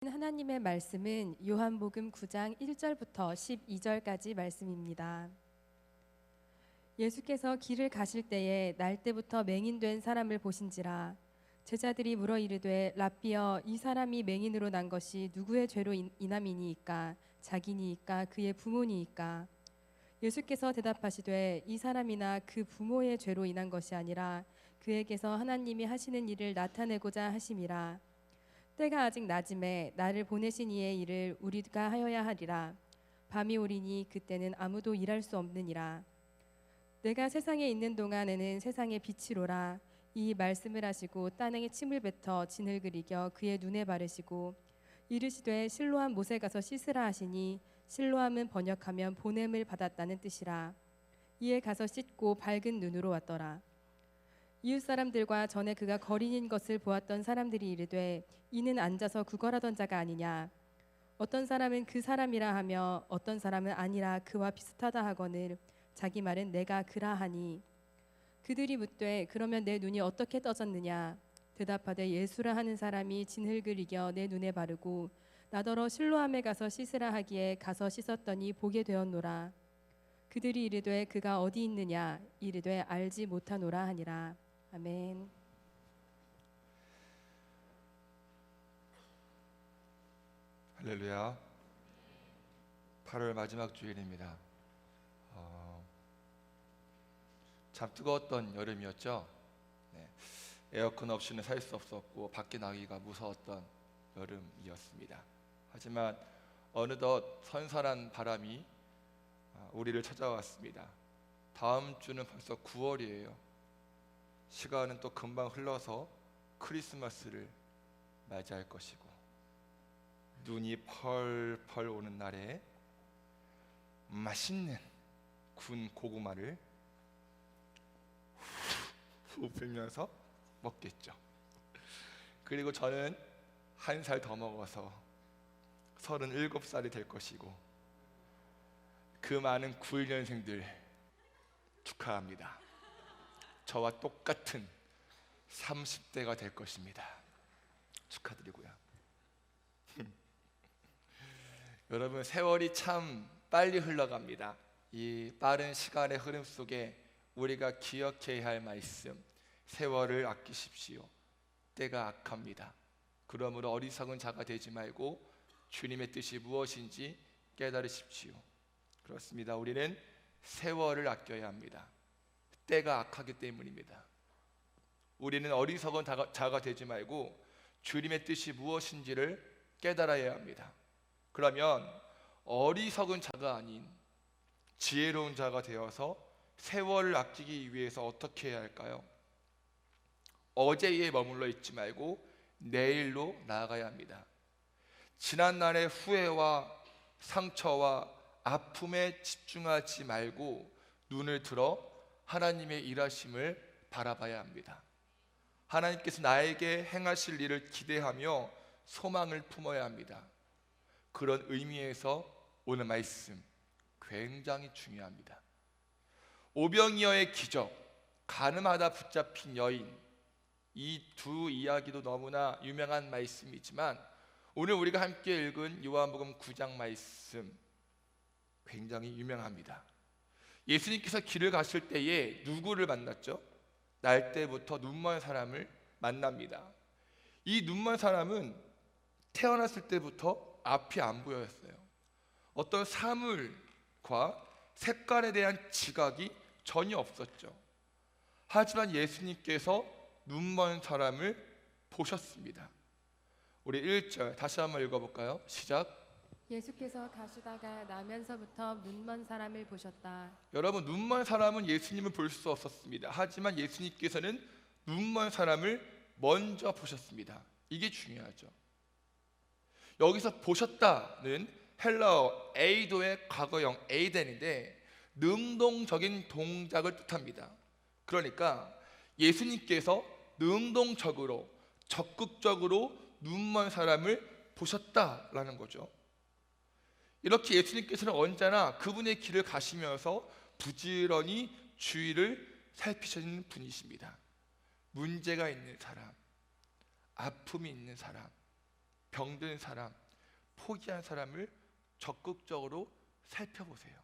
하나님의 말씀은 요한복음 9장 1절부터 12절까지 말씀입니다. 예수께서 길을 가실 때에 날때부터 맹인된 사람을 보신지라. 제자들이 물어 이르되 랍비여, 이 사람이 맹인으로 난 것이 누구의 죄로 인함이니이까? 자기니이까 그의 부모니이까? 예수께서 대답하시되 이 사람이나 그 부모의 죄로 인한 것이 아니라 그에게서 하나님이 하시는 일을 나타내고자 하심이라. 때가 아직 낮음에 나를 보내신 이의 일을 우리가 하여야 하리라. 밤이 오리니 그때는 아무도 일할 수 없느니라. 내가 세상에 있는 동안에는 세상의 빛이로라. 이 말씀을 하시고 땅에 침을 뱉어 진흙을 이겨 그의 눈에 바르시고 이르시되 실로암 못에 가서 씻으라 하시니, 실로암은 번역하면 보냄을 받았다는 뜻이라. 이에 가서 씻고 밝은 눈으로 왔더라. 이웃 사람들과 전에 그가 거린인 것을 보았던 사람들이 이르되 이는 앉아서 구걸하던 자가 아니냐. 어떤 사람은 그 사람이라 하며 어떤 사람은 아니라 그와 비슷하다 하거늘 자기 말은 내가 그라 하니. 그들이 묻되 그러면 내 눈이 어떻게 떠졌느냐. 대답하되 예수라 하는 사람이 진흙을 이겨 내 눈에 바르고 나더러 실로암에 가서 씻으라 하기에 가서 씻었더니 보게 되었노라. 그들이 이르되 그가 어디 있느냐. 이르되 알지 못하노라 하니라. 아멘. 할렐루야. 8월 마지막 주일입니다. 참 뜨거웠던 여름이었죠. 네. 에어컨 없이는 살 수 없었고 밖에 나가기가 무서웠던 여름이었습니다. 하지만 어느덧 선선한 바람이 우리를 찾아왔습니다. 다음 주는 벌써 9월이에요. 시간은 또 금방 흘러서 크리스마스를 맞이할 것이고, 눈이 펄펄 오는 날에 맛있는 군 고구마를 후 불면서 먹겠죠. 그리고 저는 한 살 더 먹어서 37살이 될 것이고, 그 많은 91년생들 축하합니다. 저와 똑같은 30대가 될 것입니다. 축하드리고요. 여러분, 세월이 참 빨리 흘러갑니다. 이 빠른 시간의 흐름 속에 우리가 기억해야 할 말씀, 세월을 아끼십시오. 때가 악합니다. 그러므로 어리석은 자가 되지 말고 주님의 뜻이 무엇인지 깨달으십시오. 그렇습니다. 우리는 세월을 아껴야 합니다. 때가 악하기 때문입니다. 우리는 어리석은 자가 되지 말고 주님의 뜻이 무엇인지를 깨달아야 합니다. 그러면 어리석은 자가 아닌 지혜로운 자가 되어서 세월을 아끼기 위해서 어떻게 해야 할까요? 어제에 머물러 있지 말고 내일로 나아가야 합니다. 지난날의 후회와 상처와 아픔에 집중하지 말고 눈을 들어 하나님의 일하심을 바라봐야 합니다. 하나님께서 나에게 행하실 일을 기대하며 소망을 품어야 합니다. 그런 의미에서 오늘 말씀 굉장히 중요합니다. 오병이어의 기적, 가늠하다 붙잡힌 여인, 이 두 이야기도 너무나 유명한 말씀이지만 오늘 우리가 함께 읽은 요한복음 9장 말씀 굉장히 유명합니다. 예수님께서 길을 가실 때에 누구를 만났죠? 날 때부터 눈먼 사람을 만납니다. 이 눈먼 사람은 태어났을 때부터 앞이 안 보였어요. 어떤 사물과 색깔에 대한 지각이 전혀 없었죠. 하지만 예수님께서 눈먼 사람을 보셨습니다. 우리 1절 다시 한번 읽어볼까요? 시작. 예수께서 가시다가 나면서부터 눈먼 사람을 보셨다. 여러분, 눈먼 사람은 예수님을 볼 수 없었습니다. 하지만 예수님께서는 눈먼 사람을 먼저 보셨습니다. 이게 중요하죠. 여기서 보셨다는 헬라어 에이도의 과거형 에이덴인데 능동적인 동작을 뜻합니다. 그러니까 예수님께서 능동적으로 적극적으로 눈먼 사람을 보셨다라는 거죠. 이렇게 예수님께서는 언제나 그분의 길을 가시면서 부지런히 주위를 살피시는 분이십니다. 문제가 있는 사람, 아픔이 있는 사람, 병든 사람, 포기한 사람을 적극적으로 살펴보세요.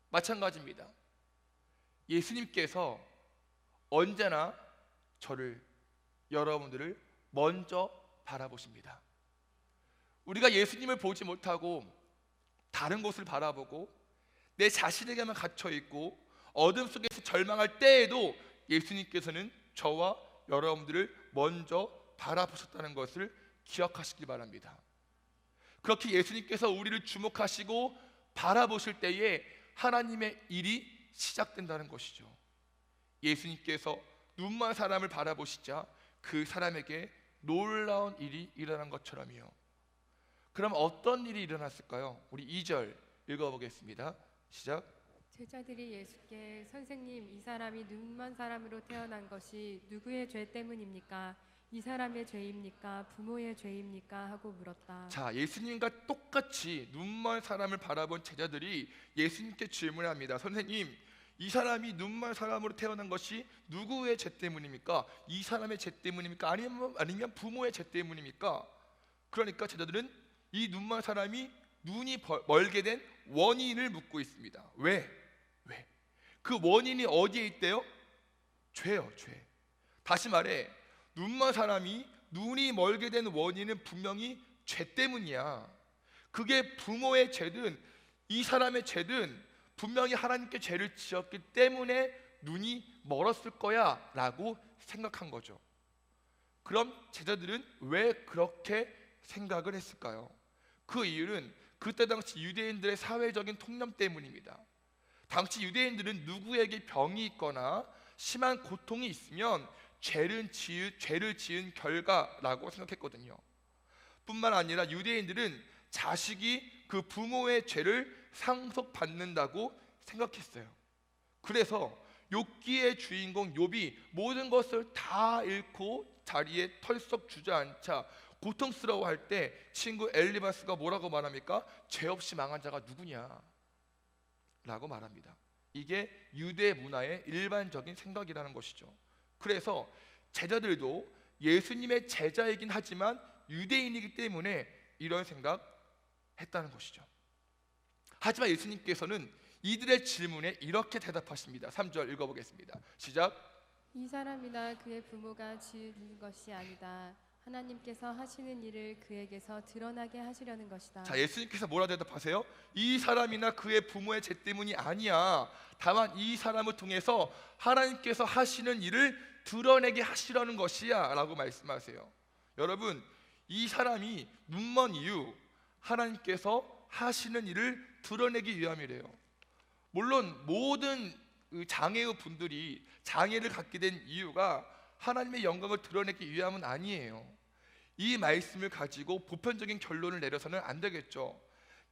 마찬가지입니다. 예수님께서 언제나 저를, 여러분들을 먼저 바라보십니다. 우리가 예수님을 보지 못하고 다른 곳을 바라보고 내 자신에게만 갇혀 있고 어둠 속에서 절망할 때에도 예수님께서는 저와 여러분들을 먼저 바라보셨다는 것을 기억하시기 바랍니다. 그렇게 예수님께서 우리를 주목하시고 바라보실 때에 하나님의 일이 시작된다는 것이죠. 예수님께서 눈먼 사람을 바라보시자 그 사람에게 놀라운 일이 일어난 것처럼요. 그럼 어떤 일이 일어났을까요? 우리 2절 읽어보겠습니다. 시작. 제자들이 예수께 선생님, 이 사람이 눈먼 사람으로 태어난 것이 누구의 죄 때문입니까? 이 사람의 죄입니까? 부모의 죄입니까? 하고 물었다. 자, 예수님과 똑같이 눈먼 사람을 바라본 제자들이 예수님께 질문합니다. 선생님, 이 사람이 눈먼 사람으로 태어난 것이 누구의 죄 때문입니까? 이 사람의 죄 때문입니까? 아니면 부모의 죄 때문입니까? 그러니까 제자들은 이 눈먼 사람이 눈이 멀게 된 원인을 묻고 있습니다. 왜? 그 원인이 어디에 있대요? 죄요, 죄. 다시 말해, 눈먼 사람이 눈이 멀게 된 원인은 분명히 죄 때문이야. 그게 부모의 죄든 이 사람의 죄든 분명히 하나님께 죄를 지었기 때문에 눈이 멀었을 거야 라고 생각한 거죠. 그럼 제자들은 왜 그렇게 생각을 했을까요? 그 이유는 그때 당시 유대인들의 사회적인 통념 때문입니다. 당시 유대인들은 누구에게 병이 있거나 심한 고통이 있으면 죄를 지은 결과라고 생각했거든요. 뿐만 아니라 유대인들은 자식이 그 부모의 죄를 상속받는다고 생각했어요. 그래서 욥기의 주인공 욥이 모든 것을 다 잃고 자리에 털썩 주저앉아 고통스러워할 때 친구 엘리바스가 뭐라고 말합니까? 죄 없이 망한 자가 누구냐? 라고 말합니다. 이게 유대 문화의 일반적인 생각이라는 것이죠. 그래서 제자들도 예수님의 제자이긴 하지만 유대인이기 때문에 이런 생각했다는 것이죠. 하지만 예수님께서는 이들의 질문에 이렇게 대답하십니다. 3절 읽어보겠습니다. 시작. 이 사람이나 그의 부모가 지은 것이 아니다. 하나님께서 하시는 일을 그에게서 드러나게 하시려는 것이다. 자, 예수님께서 뭐라 대답하세요? 이 사람이나 그의 부모의 죄 때문이 아니야. 다만 이 사람을 통해서 하나님께서 하시는 일을 드러내게 하시려는 것이야 라고 말씀하세요. 여러분, 이 사람이 눈먼 이유, 하나님께서 하시는 일을 드러내기 위함이래요. 물론 모든 장애의 분들이 장애를 갖게 된 이유가 하나님의 영광을 드러내기 위함은 아니에요. 이 말씀을 가지고 보편적인 결론을 내려서는 안 되겠죠.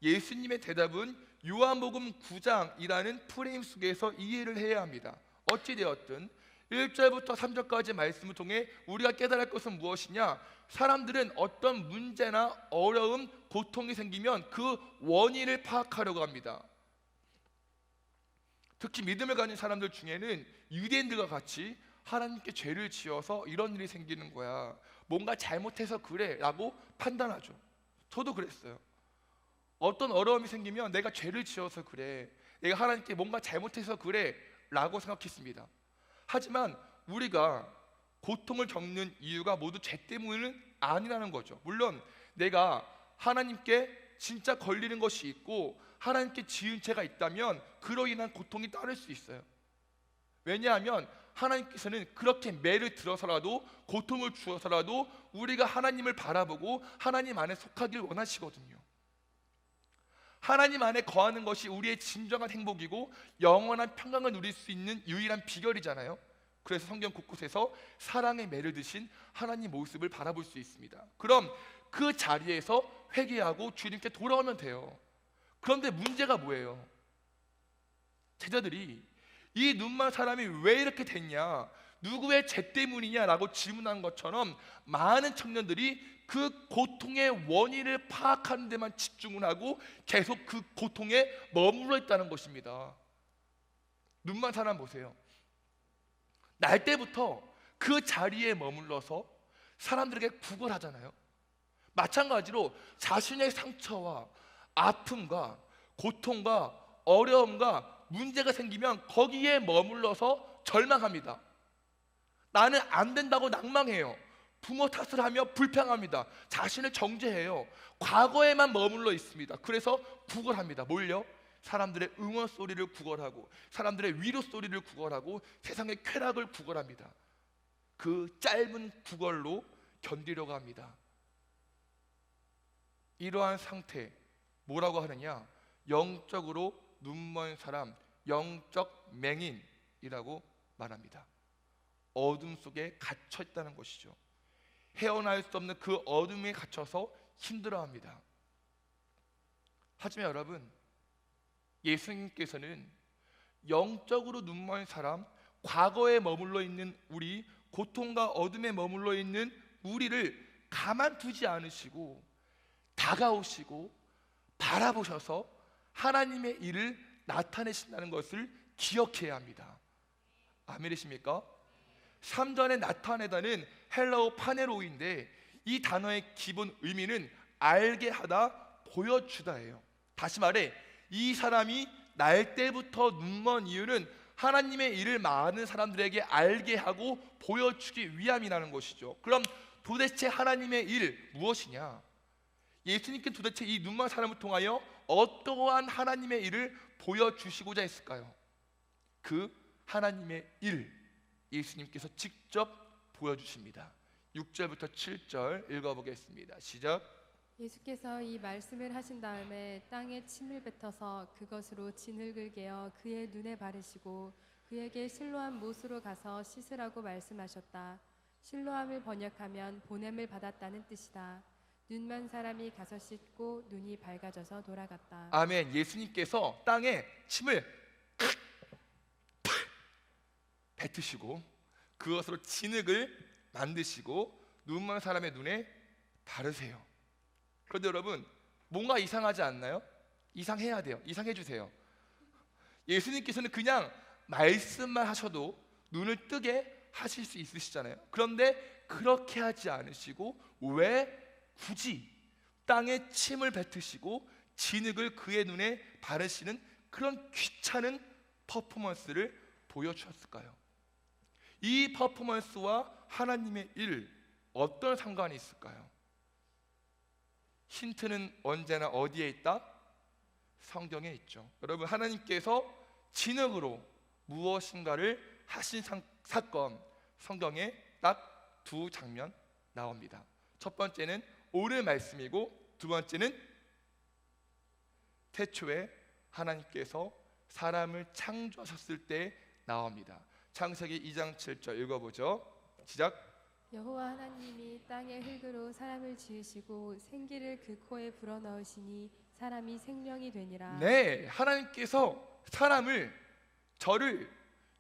예수님의 대답은 요한복음 9장이라는 프레임 속에서 이해를 해야 합니다. 어찌되었든 1절부터 3절까지 말씀을 통해 우리가 깨달을 것은 무엇이냐? 사람들은 어떤 문제나 어려움, 고통이 생기면 그 원인을 파악하려고 합니다. 특히 믿음을 가진 사람들 중에는 유대인들과 같이 하나님께 죄를 지어서 이런 일이 생기는 거야, 뭔가 잘못해서 그래 라고 판단하죠. 저도 그랬어요. 어떤 어려움이 생기면 내가 죄를 지어서 그래, 내가 하나님께 뭔가 잘못해서 그래 라고 생각했습니다. 하지만 우리가 고통을 겪는 이유가 모두 죄 때문은 아니라는 거죠. 물론 내가 하나님께 진짜 걸리는 것이 있고 하나님께 지은 죄가 있다면 그로 인한 고통이 따를 수 있어요. 왜냐하면 하나님께서는 그렇게 매를 들어서라도 고통을 주어서라도 우리가 하나님을 바라보고 하나님 안에 속하길 원하시거든요. 하나님 안에 거하는 것이 우리의 진정한 행복이고 영원한 평강을 누릴 수 있는 유일한 비결이잖아요. 그래서 성경 곳곳에서 사랑의 매를 드신 하나님 모습을 바라볼 수 있습니다. 그럼 그 자리에서 회개하고 주님께 돌아오면 돼요. 그런데 문제가 뭐예요? 제자들이 이 눈먼 사람이 왜 이렇게 됐냐, 누구의 죄 때문이냐라고 질문한 것처럼 많은 청년들이 그 고통의 원인을 파악하는 데만 집중을 하고 계속 그 고통에 머물러 있다는 것입니다. 눈먼 사람 보세요. 날 때부터 그 자리에 머물러서 사람들에게 구걸하잖아요. 마찬가지로 자신의 상처와 아픔과 고통과 어려움과 문제가 생기면 거기에 머물러서 절망합니다. 나는 안 된다고 낭망해요. 부모 탓을 하며 불평합니다. 자신을 정죄해요. 과거에만 머물러 있습니다. 그래서 구걸합니다. 뭘요? 사람들의 응원 소리를 구걸하고, 사람들의 위로 소리를 구걸하고, 세상의 쾌락을 구걸합니다. 그 짧은 구걸로 견디려고 합니다. 이러한 상태, 뭐라고 하느냐? 영적으로 눈먼 사람, 영적 맹인이라고 말합니다. 어둠 속에 갇혀 있다는 것이죠. 헤어날 수 없는 그 어둠에 갇혀서 힘들어합니다. 하지만 여러분, 예수님께서는 영적으로 눈먼 사람, 과거에 머물러 있는 우리, 고통과 어둠에 머물러 있는 우리를 가만두지 않으시고 다가오시고 바라보셔서 하나님의 일을 나타내신다는 것을 기억해야 합니다. 아멘이십니까? 3절에 나타내다는 헬라어 파네로인데, 이 단어의 기본 의미는 알게 하다, 보여주다예요. 다시 말해, 이 사람이 날 때부터 눈먼 이유는 하나님의 일을 많은 사람들에게 알게 하고 보여주기 위함이라는 것이죠. 그럼 도대체 하나님의 일 무엇이냐? 예수님께 도대체 이 눈먼 사람을 통하여 어떠한 하나님의 일을 보여주시고자 했을까요? 그 하나님의 일, 예수님께서 직접 보여주십니다. 6절부터 7절 읽어보겠습니다. 시작. 예수께서 이 말씀을 하신 다음에 땅에 침을 뱉어서 그것으로 진흙을 개어 그의 눈에 바르시고 그에게 실로암 못으로 가서 씻으라고 말씀하셨다. 실로암을 번역하면 보냄을 받았다는 뜻이다. 눈먼 사람이 가서 씻고 눈이 밝아져서 돌아갔다. 아멘. 예수님께서 땅에 침을 뱉으시고 그것으로 진흙을 만드시고 눈먼 사람의 눈에 바르세요. 그런데 여러분, 뭔가 이상하지 않나요? 이상해야 돼요. 이상해 주세요. 예수님께서는 그냥 말씀만 하셔도 눈을 뜨게 하실 수 있으시잖아요. 그런데 그렇게 하지 않으시고 왜 굳이 땅에 침을 뱉으시고 진흙을 그의 눈에 바르시는 그런 귀찮은 퍼포먼스를 보여주셨을까요? 이 퍼포먼스와 하나님의 일, 어떤 상관이 있을까요? 힌트는 언제나 어디에 있다? 성경에 있죠. 여러분, 하나님께서 진흙으로 무엇인가를 하신 사건, 성경에 딱 두 장면 나옵니다. 첫 번째는 오늘 말씀이고, 두 번째는 태초에 하나님께서 사람을 창조하셨을 때 나옵니다. 창세기 2장 7절 읽어보죠. 시작. 여호와 하나님이 땅의 흙으로 사람을 지으시고 생기를 그 코에 불어넣으시니 사람이 생명이 되니라. 네, 하나님께서 사람을, 저를,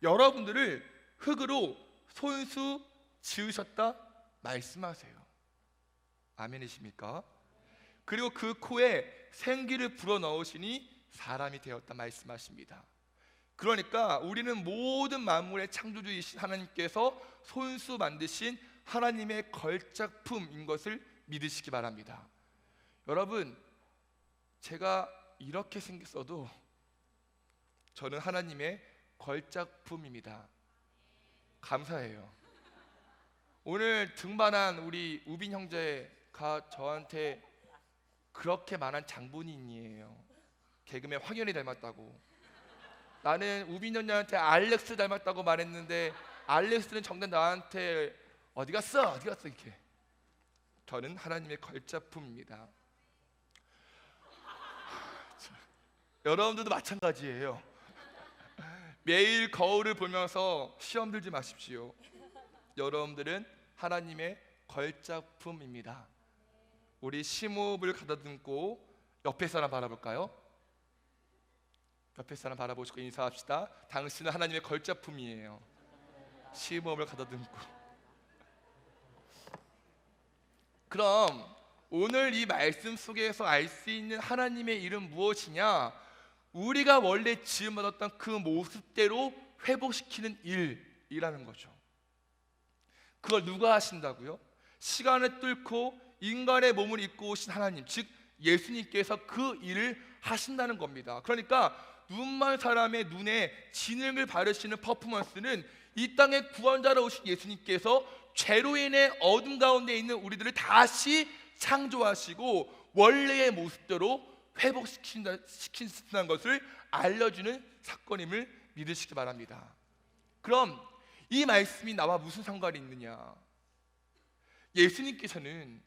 여러분들을 흙으로 손수 지으셨다 말씀하세요. 아멘이십니까? 그리고 그 코에 생기를 불어넣으시니 사람이 되었다 말씀하십니다. 그러니까 우리는 모든 만물의 창조주이신 하나님께서 손수 만드신 하나님의 걸작품인 것을 믿으시기 바랍니다. 여러분, 제가 이렇게 생겼어도 저는 하나님의 걸작품입니다. 감사해요. 오늘 등반한 우리 우빈 형제가 저한테 그렇게 말한 장본인이에요. 개그맨 황현이 닮았다고. 나는 우빈 형제한테 알렉스 닮았다고 말했는데 알렉스는 정작 나한테 어디 갔어? 어디 갔어? 이렇게. 저는 하나님의 걸작품입니다. 여러분들도 마찬가지예요. 매일 거울을 보면서 시험 들지 마십시오. 여러분들은 하나님의 걸작품입니다. 우리 심호흡을 가다듬고 옆에 사람 바라볼까요? 옆에 사람 바라보시고 인사합시다. 당신은 하나님의 걸작품이에요. 심호흡을 가다듬고. 그럼 오늘 이 말씀 속에서 알 수 있는 하나님의 일은 무엇이냐? 우리가 원래 지음받았던 그 모습대로 회복시키는 일이라는 거죠. 그걸 누가 하신다고요? 시간을 뚫고 인간의 몸을 입고 오신 하나님, 즉 예수님께서 그 일을 하신다는 겁니다. 그러니까 눈만 사람의 눈에 진흙을 바르시는 퍼포먼스는 이 땅의 구원자로 오신 예수님께서 죄로 인해 어둠 가운데 있는 우리들을 다시 창조하시고 원래의 모습대로 회복시킨다는 것을 알려주는 사건임을 믿으시기 바랍니다. 그럼 이 말씀이 나와 무슨 상관이 있느냐? 예수님께서는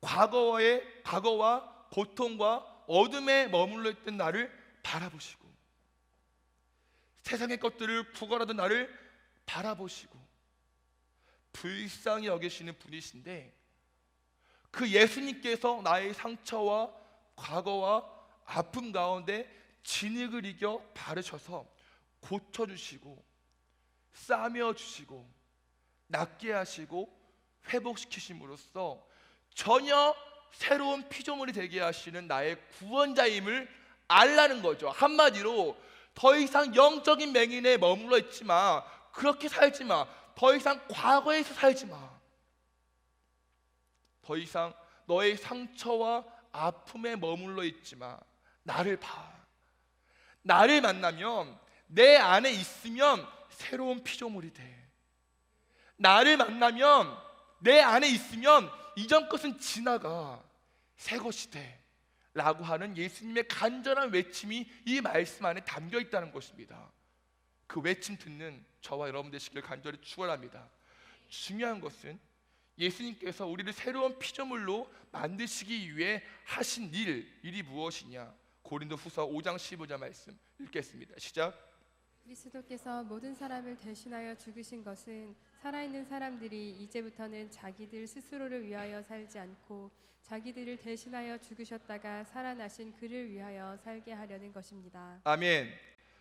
과거와 고통과 어둠에 머물러 있던 나를 바라보시고 세상의 것들을 구걸하던 나를 바라보시고 불쌍히 여기시는 분이신데, 그 예수님께서 나의 상처와 과거와 아픔 가운데 진흙을 이겨 바르셔서 고쳐주시고 싸매어주시고 낫게 하시고 회복시키심으로써 전혀 새로운 피조물이 되게 하시는 나의 구원자임을 알라는 거죠. 한마디로 더 이상 영적인 맹인에 머물러 있지 마. 그렇게 살지 마. 더 이상 과거에서 살지 마. 더 이상 너의 상처와 아픔에 머물러 있지 마. 나를 봐. 나를 만나면, 내 안에 있으면 새로운 피조물이 돼. 나를 만나면, 내 안에 있으면 이전 것은 지나가 새 것이 돼 라고 하는 예수님의 간절한 외침이 이 말씀 안에 담겨 있다는 것입니다. 그 외침 듣는 저와 여러분 되시길 간절히 축원합니다. 중요한 것은 예수님께서 우리를 새로운 피조물로 만드시기 위해 하신 일이 무엇이냐? 고린도후서 5장 15절 말씀 읽겠습니다. 시작. 그리스도께서 모든 사람을 대신하여 죽으신 것은 살아있는 사람들이 이제부터는 자기들 스스로를 위하여 살지 않고 자기들을 대신하여 죽으셨다가 살아나신 그를 위하여 살게 하려는 것입니다. 아멘.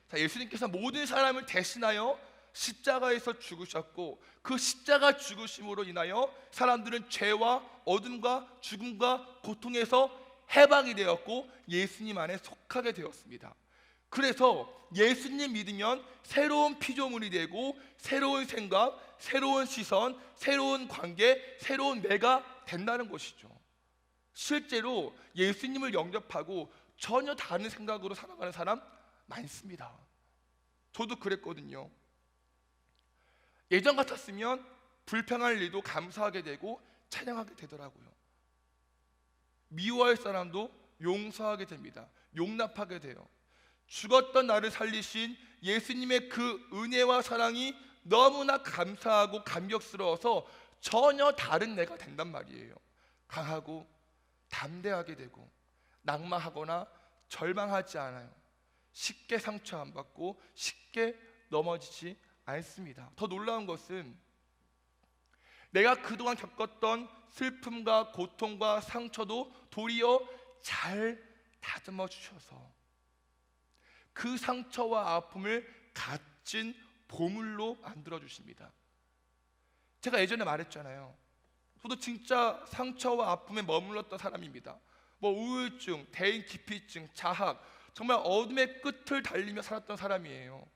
자, 예수님께서 모든 사람을 대신하여 십자가에서 죽으셨고, 그 십자가 죽으심으로 인하여 사람들은 죄와 어둠과 죽음과 고통에서 해방이 되었고 예수님 안에 속하게 되었습니다. 그래서 예수님 믿으면 새로운 피조물이 되고 새로운 생각, 새로운 시선, 새로운 관계, 새로운 내가 된다는 것이죠. 실제로 예수님을 영접하고 전혀 다른 생각으로 살아가는 사람 많습니다. 저도 그랬거든요. 예전 같았으면 불평할 일도 감사하게 되고 찬양하게 되더라고요. 미워할 사람도 용서하게 됩니다. 용납하게 돼요. 죽었던 나를 살리신 예수님의 그 은혜와 사랑이 너무나 감사하고 감격스러워서 전혀 다른 내가 된단 말이에요. 강하고 담대하게 되고 낙마하거나 절망하지 않아요. 쉽게 상처 안 받고 쉽게 넘어지지 않습니다. 더 놀라운 것은 내가 그동안 겪었던 슬픔과 고통과 상처도 도리어 잘 다듬어 주셔서 그 상처와 아픔을 값진 보물로 만들어 주십니다. 제가 예전에 말했잖아요. 저도 진짜 상처와 아픔에 머물렀던 사람입니다. 우울증, 대인 기피증, 자학, 정말 어둠의 끝을 달리며 살았던 사람이에요.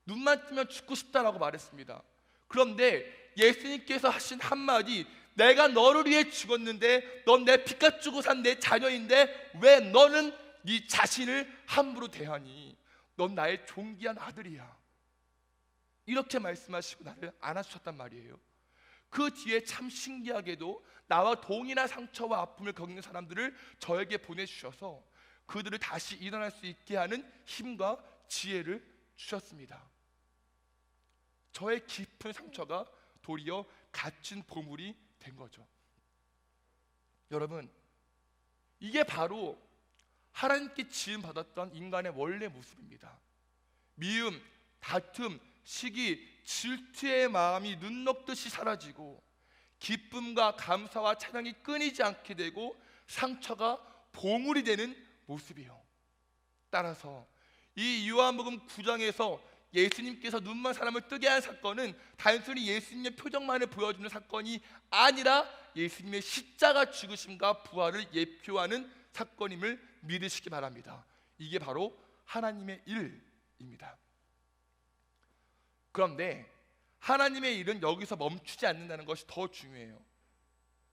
눈만 뜨면 죽고 싶다라고 말했습니다. 그런데 예수님께서 하신 한마디, 내가 너를 위해 죽었는데 넌 내 피값 주고 산 내 자녀인데 왜 너는 네 자신을 함부로 대하니? 넌 나의 존귀한 아들이야. 이렇게 말씀하시고 나를 안아주셨단 말이에요. 그 뒤에 참 신기하게도 나와 동일한 상처와 아픔을 겪는 사람들을 저에게 보내주셔서 그들을 다시 일어날 수 있게 하는 힘과 지혜를 주셨습니다. 저의 깊은 상처가 도리어 값진 보물이 된 거죠. 여러분, 이게 바로 하나님께 지음받았던 인간의 원래 모습입니다. 미움, 다툼, 시기, 질투의 마음이 눈 녹듯이 사라지고 기쁨과 감사와 찬양이 끊이지 않게 되고 상처가 보물이 되는 모습이요. 따라서 이 요한복음 9장에서 예수님께서 눈만 사람을 뜨게 한 사건은 단순히 예수님의 표정만을 보여주는 사건이 아니라 예수님의 십자가 죽으심과 부활을 예표하는 사건임을 믿으시기 바랍니다. 이게 바로 하나님의 일입니다. 그런데 하나님의 일은 여기서 멈추지 않는다는 것이 더 중요해요.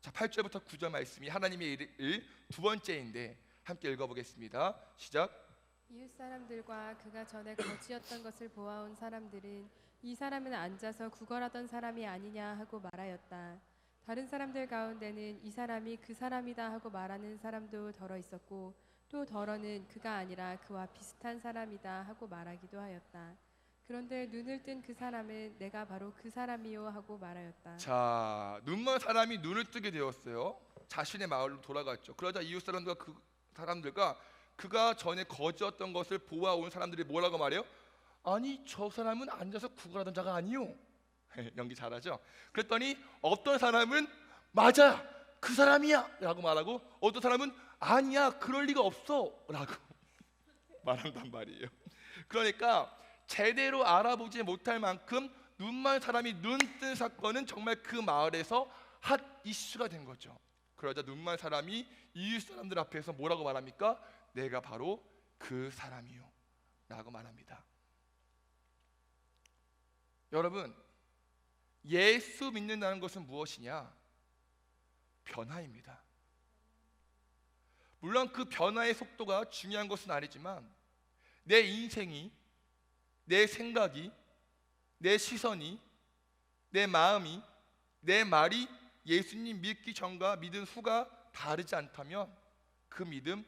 자, 8절부터 9절 말씀이 하나님의 일 두 번째인데 함께 읽어보겠습니다. 시작. 이웃 사람들과 그가 전에 거지였던 것을 보아온 사람들은 이 사람은 앉아서 구걸하던 사람이 아니냐 하고 말하였다. 다른 사람들 가운데는 이 사람이 그 사람이다 하고 말하는 사람도 더러 있었고 또 더러는 그가 아니라 그와 비슷한 사람이다 하고 말하기도 하였다. 그런데 눈을 뜬 그 사람은 내가 바로 그 사람이요 하고 말하였다. 자, 눈먼 사람이 눈을 뜨게 되었어요. 자신의 마을로 돌아갔죠. 그러자 이웃 사람들과 그 사람들과 그가 전에 거지였던 것을 보아온 사람들이 뭐라고 말해요? 아니, 저 사람은 앉아서 구걸하던 자가 아니요. 연기 잘하죠. 그랬더니 어떤 사람은 맞아, 그 사람이야 라고 말하고, 어떤 사람은 아니야, 그럴 리가 없어 라고 말한단 말이에요. 그러니까 제대로 알아보지 못할 만큼 눈만 사람이 눈 뜬 사건은 정말 그 마을에서 핫 이슈가 된 거죠. 그러자 눈만 사람이 이웃 사람들 앞에서 뭐라고 말합니까? 내가 바로 그 사람이요 라고 말합니다. 여러분, 예수 믿는다는 것은 무엇이냐? 변화입니다. 물론 그 변화의 속도가 중요한 것은 아니지만 내 인생이, 내 생각이, 내 시선이, 내 마음이, 내 말이 예수님 믿기 전과 믿은 후가 다르지 않다면 그 믿음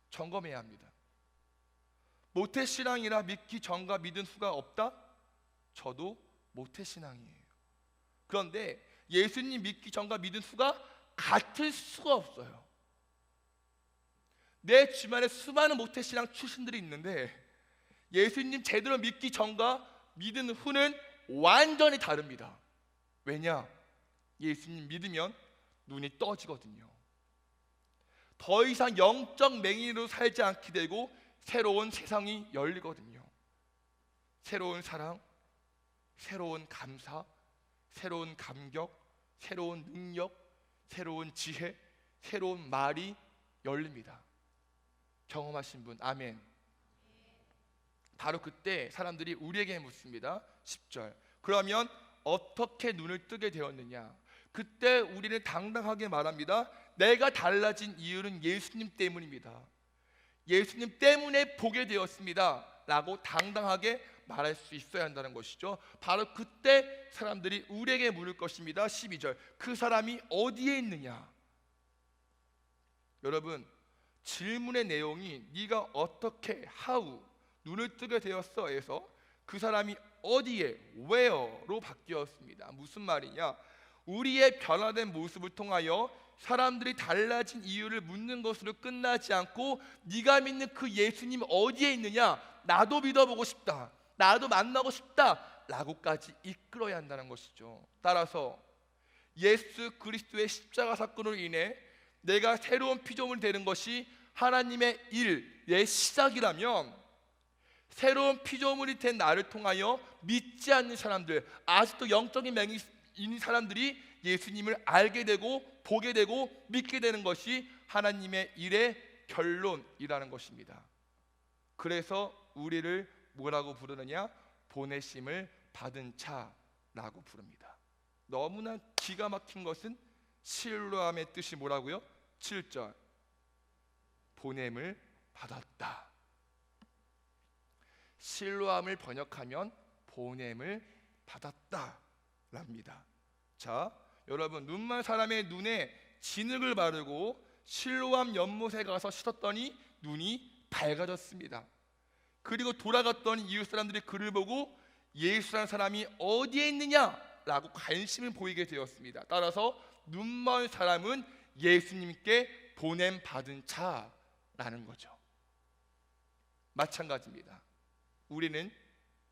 점검해야 합니다. 모태신앙이라 믿기 전과 믿은 후가 없다? 저도 모태신앙이에요. 그런데 예수님 믿기 전과 믿은 후가 같을 수가 없어요. 내 주변에 수많은 모태신앙 출신들이 있는데 예수님 제대로 믿기 전과 믿은 후는 완전히 다릅니다. 왜냐? 예수님 믿으면 눈이 떠지거든요. 더 이상 영적 맹인으로 살지 않게 되고 새로운 세상이 열리거든요. 새로운 사랑, 새로운 감사, 새로운 감격, 새로운 능력, 새로운 지혜, 새로운 말이 열립니다. 경험하신 분 아멘. 바로 그때 사람들이 우리에게 묻습니다. 10절. 그러면 어떻게 눈을 뜨게 되었느냐? 그때 우리는 당당하게 말합니다. 내가 달라진 이유는 예수님 때문입니다. 예수님 때문에 보게 되었습니다 라고 당당하게 말할 수 있어야 한다는 것이죠. 바로 그때 사람들이 우리에게 물을 것입니다. 12절. 그 사람이 어디에 있느냐? 여러분, 질문의 내용이 네가 어떻게, how, 눈을 뜨게 되었어에서 그 사람이 어디에, where로 바뀌었습니다. 무슨 말이냐? 우리의 변화된 모습을 통하여 사람들이 달라진 이유를 묻는 것으로 끝나지 않고 네가 믿는 그 예수님 어디에 있느냐? 나도 믿어보고 싶다, 나도 만나고 싶다 라고까지 이끌어야 한다는 것이죠. 따라서 예수 그리스도의 십자가 사건으로 인해 내가 새로운 피조물이 되는 것이 하나님의 일의 시작이라면 새로운 피조물이 된 나를 통하여 믿지 않는 사람들, 아직도 영적인 맹인인 사람들이 예수님을 알게 되고 보게 되고 믿게 되는 것이 하나님의 일의 결론이라는 것입니다. 그래서 우리를 뭐라고 부르느냐? 보내심을 받은 자라고 부릅니다. 너무나 기가 막힌 것은 실로함의 뜻이 뭐라고요? 7절. 보냄을 받았다. 실로함을 번역하면 보냄을 받았다랍니다. 자, 여러분, 눈만 사람의 눈에 진흙을 바르고 실로암 연못에 가서 씻었더니 눈이 밝아졌습니다. 그리고 돌아갔더니 이웃 사람들이 그를 보고 예수라는 사람이 어디에 있느냐라고 관심을 보이게 되었습니다. 따라서 눈먼 사람은 예수님께 보냄 받은 자라는 거죠. 마찬가지입니다. 우리는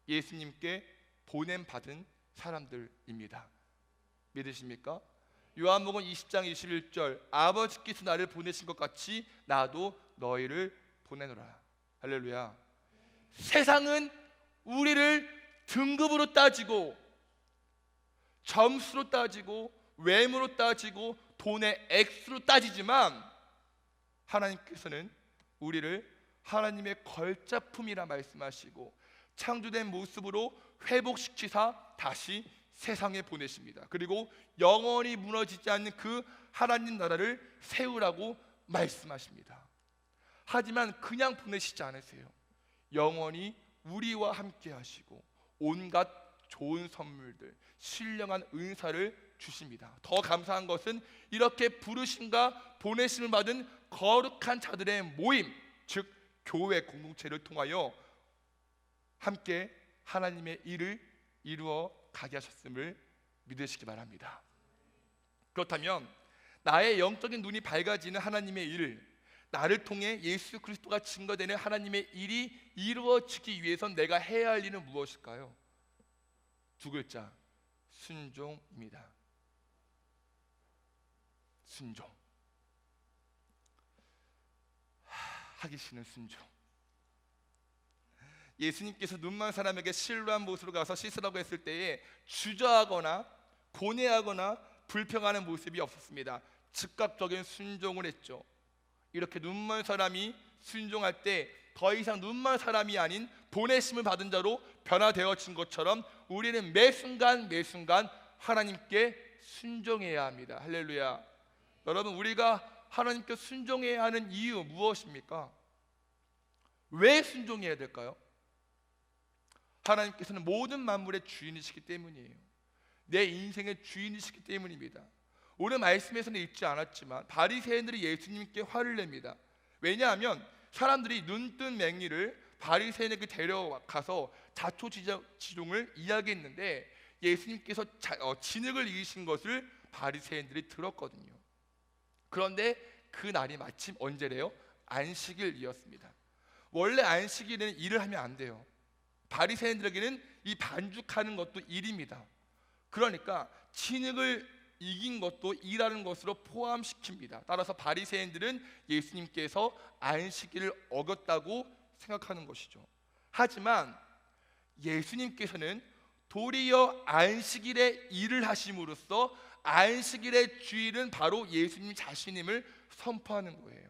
예수님께 보냄 받은 사람들입니다. 믿으십니까? 요한복음 20장 21절. 아버지께서 나를 보내신 것 같이 나도 너희를 보내노라. 할렐루야. 세상은 우리를 등급으로 따지고 점수로 따지고 외모로 따지고 돈의 액수로 따지지만 하나님께서는 우리를 하나님의 걸작품이라 말씀하시고 창조된 모습으로 회복시키사 다시 세상에 보내십니다. 그리고 영원히 무너지지 않는 그 하나님 나라를 세우라고 말씀하십니다. 하지만 그냥 보내시지 않으세요. 영원히 우리와 함께 하시고 온갖 좋은 선물들, 신령한 은사를 주십니다. 더 감사한 것은 이렇게 부르심과 보내심을 받은 거룩한 자들의 모임, 즉 교회 공동체를 통하여 함께 하나님의 일을 이루어 가게 하셨음을 믿으시기 바랍니다. 그렇다면 나의 영적인 눈이 밝아지는 하나님의 일, 나를 통해 예수 그리스도가 증거되는 하나님의 일이 이루어지기 위해선 내가 해야 할 일은 무엇일까요? 두 글자, 순종입니다. 순종. 하기 싫은 순종. 예수님께서 눈먼 사람에게 실로암 못으로 가서 씻으라고 했을 때에 주저하거나 고뇌하거나 불평하는 모습이 없었습니다. 즉각적인 순종을 했죠. 이렇게 눈먼 사람이 순종할 때 더 이상 눈먼 사람이 아닌 보내심을 받은 자로 변화되어진 것처럼 우리는 매 순간 하나님께 순종해야 합니다. 할렐루야. 여러분, 우리가 하나님께 순종해야 하는 이유 무엇입니까? 왜 순종해야 될까요? 하나님께서는 모든 만물의 주인이시기 때문이에요. 내 인생의 주인이시기 때문입니다. 오늘 말씀에서는 읽지 않았지만 바리새인들이 예수님께 화를 냅니다. 왜냐하면 사람들이 눈뜬 맹인을 바리새인에게 데려가서 자초지종을 이야기했는데 예수님께서 진흙을 이기신 것을 바리새인들이 들었거든요. 그런데 그 날이 마침 언제래요? 안식일이었습니다. 원래 안식일에는 일을 하면 안 돼요. 바리새인들에게는 이 반죽하는 것도 일입니다. 그러니까 진흙을 이긴 것도 일하는 것으로 포함시킵니다. 따라서 바리새인들은 예수님께서 안식일을 어겼다고 생각하는 것이죠. 하지만 예수님께서는 도리어 안식일에 일을 하심으로써 안식일의 주일은 바로 예수님 자신임을 선포하는 거예요.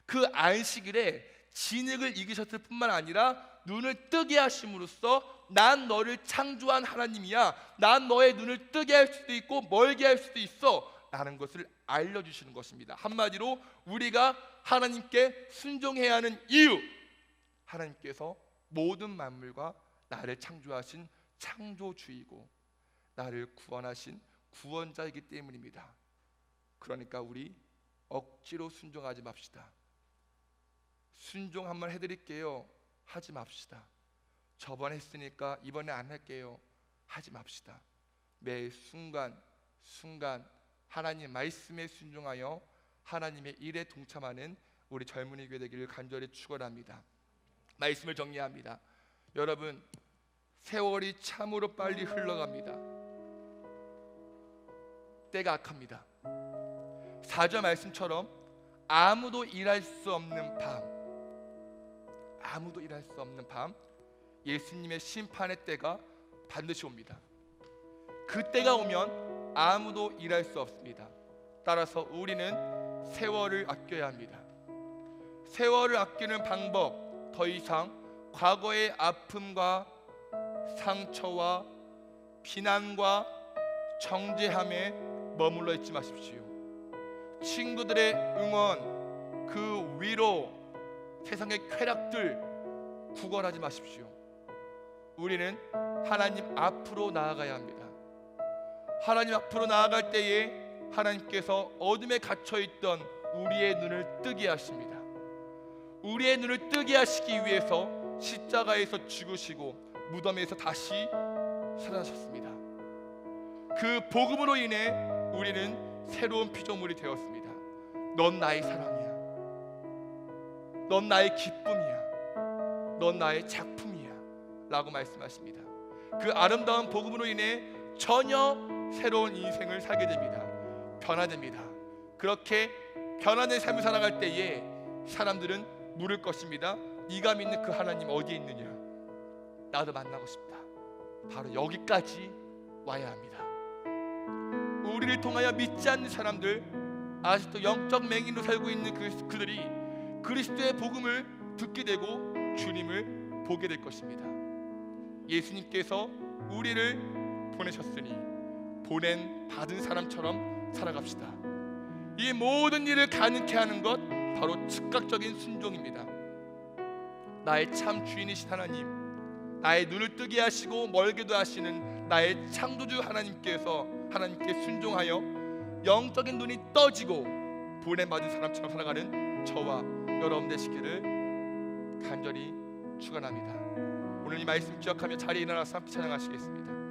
그 안식일에 진흙을 이기셨을 뿐만 아니라 눈을 뜨게 하심으로써 난 너를 창조한 하나님이야, 난 너의 눈을 뜨게 할 수도 있고 멀게 할 수도 있어 라는 것을 알려주시는 것입니다. 한마디로 우리가 하나님께 순종해야 하는 이유, 하나님께서 모든 만물과 나를 창조하신 창조주이고 나를 구원하신 구원자이기 때문입니다. 그러니까 우리 억지로 순종하지 맙시다. 순종 한번 해드릴게요 하지 맙시다. 저번에 했으니까 이번에 안 할게요 하지 맙시다. 매 순간 하나님 말씀에 순종하여 하나님의 일에 동참하는 우리 젊은이 교회 되기를 간절히 축원합니다. 말씀을 정리합니다. 여러분, 세월이 참으로 빨리 흘러갑니다. 때가 악합니다. 4절 말씀처럼 아무도 일할 수 없는 밤, 예수님의 심판의 때가 반드시 옵니다. 그 때가 오면 아무도 일할 수 없습니다. 따라서 우리는 세월을 아껴야 합니다. 세월을 아끼는 방법, 더 이상 과거의 아픔과 상처와 비난과 정죄함에 머물러 있지 마십시오. 친구들의 응원, 그 위로, 세상의 쾌락들 구걸하지 마십시오. 우리는 하나님 앞으로 나아가야 합니다. 하나님 앞으로 나아갈 때에 하나님께서 어둠에 갇혀있던 우리의 눈을 뜨게 하십니다. 우리의 눈을 뜨게 하시기 위해서 십자가에서 죽으시고 무덤에서 다시 살아나셨습니다. 그 복음으로 인해 우리는 새로운 피조물이 되었습니다. 넌 나의 사랑이야. 넌 나의 기쁨이야. 넌 나의 작품이야 라고 말씀하십니다. 그 아름다운 복음으로 인해 전혀 새로운 인생을 살게 됩니다. 변화됩니다. 그렇게 변화된 삶을 살아갈 때에 사람들은 물을 것입니다. 네가 믿는 그 하나님 어디에 있느냐? 나도 만나고 싶다. 바로 여기까지 와야 합니다. 우리를 통하여 믿지 않는 사람들, 아직도 영적 맹인으로 살고 있는 그들이 그리스도의 복음을 듣게 되고 주님을 보게 될 것입니다. 예수님께서 우리를 보내셨으니 보낸 받은 사람처럼 살아갑시다. 이 모든 일을 가능케 하는 것 바로 즉각적인 순종입니다. 나의 참 주인이신 하나님, 나의 눈을 뜨게 하시고 멀게도 하시는 나의 창조주 하나님께 순종하여 영적인 눈이 떠지고 보냄받은 사람처럼 살아가는 저와 여러분 되시기를 간절히 축원합니다. 오늘 이 말씀 기억하며 자리에 일어나서 함께 찬양하시겠습니다.